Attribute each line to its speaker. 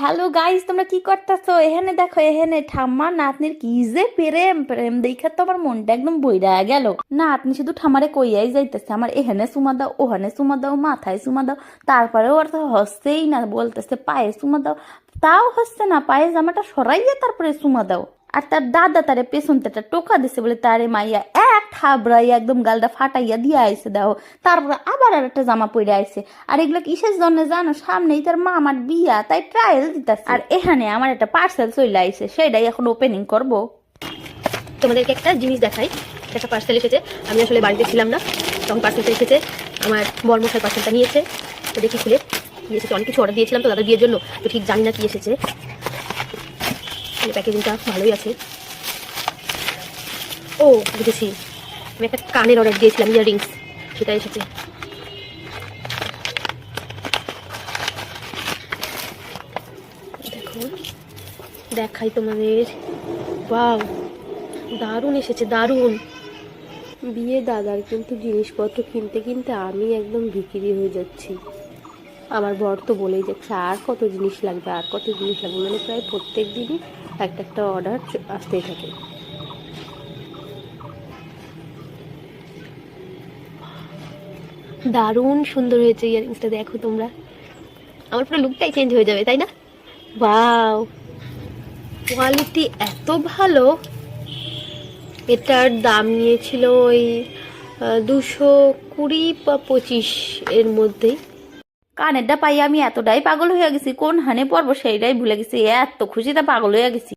Speaker 1: Hello guys, তোমরা কি করতেছো? এখানে দেখো, এখানে ঠাম্মা নাতনির কি যে প্রেম প্রেম দেখে তো আমার মনটা একদম বইরা গেল। নাতনি শুধু ঠামারে কইয়াই যাইতেছে, আমার এখানে চুমা দাও, ওখানে চুমা দাও, মাথায় চুমা দাও। তারপরে ওর তো হচ্ছেই না, বলতেছে পায়ে চুমা দাও। তাও হচ্ছে না, পায়ে জামাটা সরাইয়া তারপরে চুমা দাও। আর তার দাদা তারে পেছনতে একটা টোকা দিছে বলে তারে মাইয়া এক থাবড়াইয়া একদম গালটা ফাটাইয়া দিয়া আইছে দাও। তারপরে আবার আর একটা জামা পরে আইছে। আর এগুলো কিসের জন্য জানো? সামনেই তার মামার বিয়া, তাই ট্রায়াল দিতেছে। আর এখানে আমার একটা পার্সেল চলে আইছে, সেটাই এখন ওপেনিং করব।
Speaker 2: তোমাদেরকে একটা জিনিস দেখাই। একটা পার্সেল এসেছে, আমি আসলে বাড়িতে ছিলাম না, তখন পার্সেলটা এসেছে। আমার বর্মশাই পার্সেলটা নিয়েছে, তো দেখি খুলে কি এসেছে। অনেক কিছু অর্ডার দিয়েছিলাম তো দাদার বিয়ের জন্য, তো ঠিক জানি না কি এসেছে। প্যাকেজিংটা ভালোই আছে। ও বুঝেছি, আমি একটা কানের অর্ডার দিয়েছিলাম, ইয়াররিংস, সেটা এসেছে। দেখো দেখাই তোমাদের, ওয়াও দারুণ এসেছে, দারুণ।
Speaker 3: বিয়ে দাদার কিন্তু জিনিসপত্র কিনতে কিনতে আমি একদম বিক্রি হয়ে যাচ্ছি। আমার বর তো বলেই যাচ্ছে আর কত জিনিস লাগবে, আর কত জিনিস লাগবে, মানে প্রায় প্রত্যেক দিনই একটা একটা অর্ডার আসতেই থাকে।
Speaker 2: দারুণ সুন্দর হয়েছে ইয়াররিংসটা, দেখো তোমরা, আমার পুরো লুকটাই চেঞ্জ হয়ে যাবে, তাই না? ওয়াও, কোয়ালিটি এত ভালো। এটার দাম নিয়েছিল ওই 220 বা 25 এর মধ্যেই।
Speaker 1: কানেরটা পাই আমি এতটাই পাগল হয়ে গেছি, কোন হানে পড়বো সেইটাই ভুলে গেছি, এত খুশিতে পাগল হয়ে গেছি।